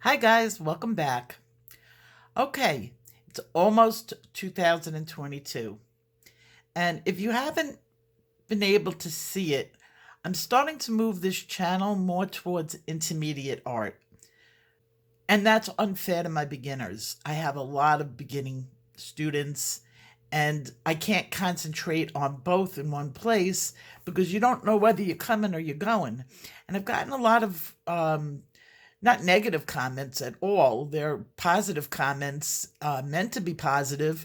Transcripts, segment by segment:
Hi guys, welcome back. Okay, it's almost 2022. And if you haven't been able to see it, I'm starting to move this channel more towards intermediate art. And that's unfair to my beginners. I have a lot of beginning students and I can't concentrate on both in one place because you don't know whether you're coming or you're going. And I've gotten a lot of not negative comments at all. They're positive comments, meant to be positive,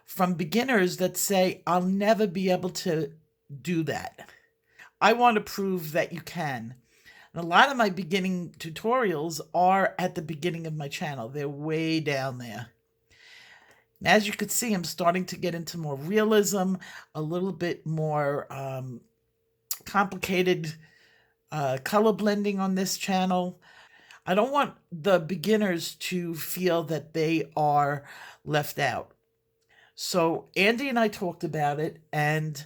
from beginners that say, I'll never be able to do that. I want to prove that you can. And a lot of my beginning tutorials are at the beginning of my channel. They're way down there. And as you can see, I'm starting to get into more realism, a little bit more complicated color blending on this channel. I don't want the beginners to feel that they are left out. So Andy and I talked about it, and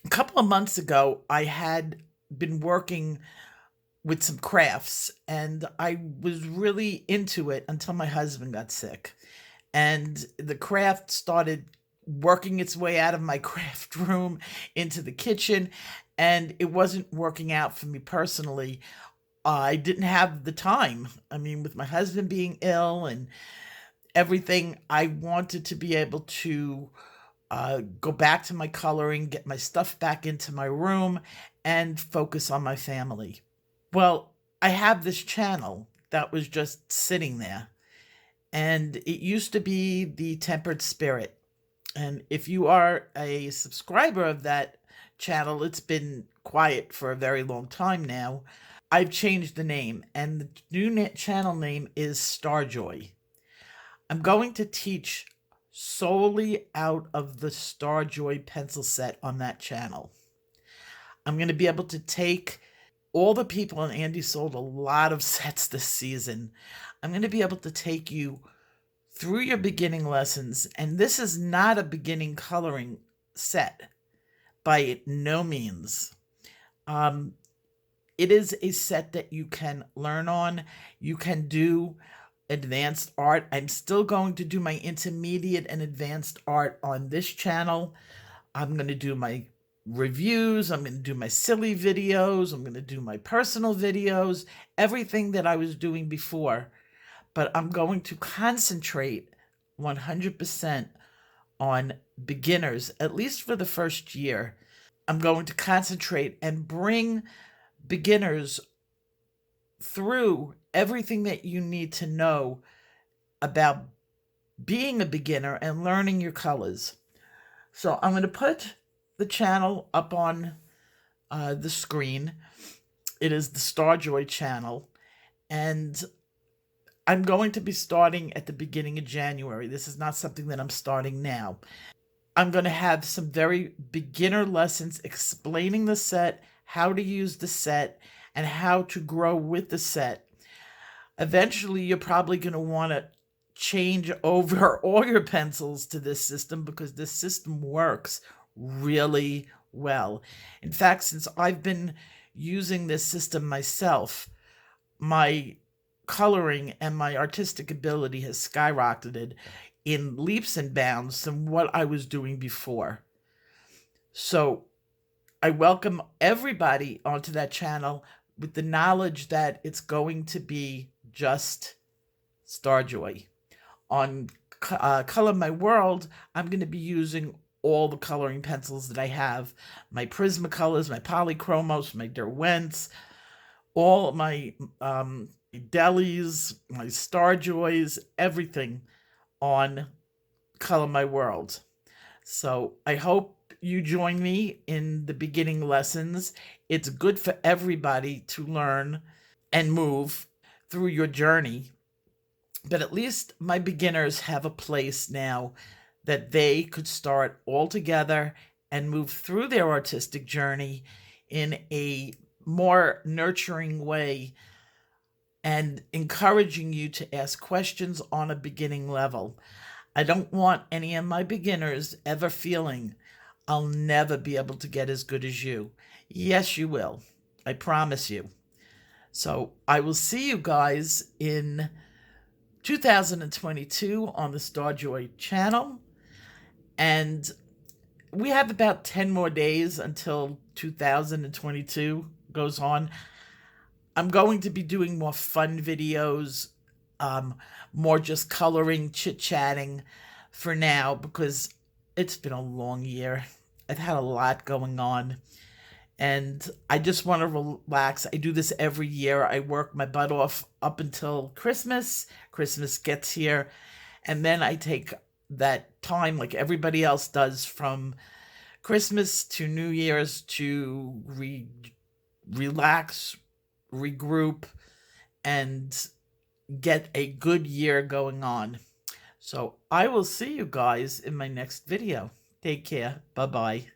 a couple of months ago, I had been working with some crafts, and I was really into it until my husband got sick. And the craft started working its way out of my craft room into the kitchen, and it wasn't working out for me personally. I didn't have the time. I mean, with my husband being ill and everything, I wanted to be able to go back to my coloring, get my stuff back into my room, and focus on my family. Well, I have this channel that was just sitting there, and it used to be the Tempered Spirit. And if you are a subscriber of that channel, it's been quiet for a very long time now. I've changed the name, and the new channel name is Starjoy. I'm going to teach solely out of the Starjoy pencil set on that channel. I'm going to be able to take all the people, and Andy sold a lot of sets this season. I'm going to be able to take you through your beginning lessons, and this is not a beginning coloring set by no means. It is a set that you can learn on. You can do advanced art. I'm still going to do my intermediate and advanced art on this channel. I'm going to do my reviews. I'm going to do my silly videos. I'm going to do my personal videos, everything that I was doing before. But I'm going to concentrate 100% on beginners, at least for the first year. I'm going to concentrate and bring beginners through everything that you need to know about being a beginner and learning your colors. So I'm going to put the channel up on the screen. It is the Starjoy channel, and I'm going to be starting at the beginning of January. This is not something that I'm starting now. I'm going to have some very beginner lessons explaining the set, how to use the set, and how to grow with the set. Eventually, you're probably going to want to change over all your pencils to this system because this system works really well. In fact, since I've been using this system myself, my coloring and my artistic ability has skyrocketed in leaps and bounds from what I was doing before. So I welcome everybody onto that channel with the knowledge that it's going to be just Starjoy. On Color My World, I'm going to be using all the coloring pencils that I have. My Prismacolors, my Polychromos, my Derwents, all my Delis, my Starjoys, everything on Color My World. So I hope you join me in the beginning lessons. It's good for everybody to learn and move through your journey. But at least my beginners have a place now that they could start all together and move through their artistic journey in a more nurturing way and encouraging you to ask questions on a beginning level. I don't want any of my beginners ever feeling I'll never be able to get as good as you. Yes, you will. I promise you. So I will see you guys in 2022 on the Starjoy channel. And we have about 10 more days until 2022 goes on. I'm going to be doing more fun videos, more just coloring, chit-chatting for now, because it's been a long year. I've had a lot going on, and I just want to relax. I do this every year. I work my butt off up until Christmas. Christmas gets here, and then I take that time like everybody else does from Christmas to New Year's to relax, regroup, and get a good year going on. So I will see you guys in my next video. Take care. Bye-bye.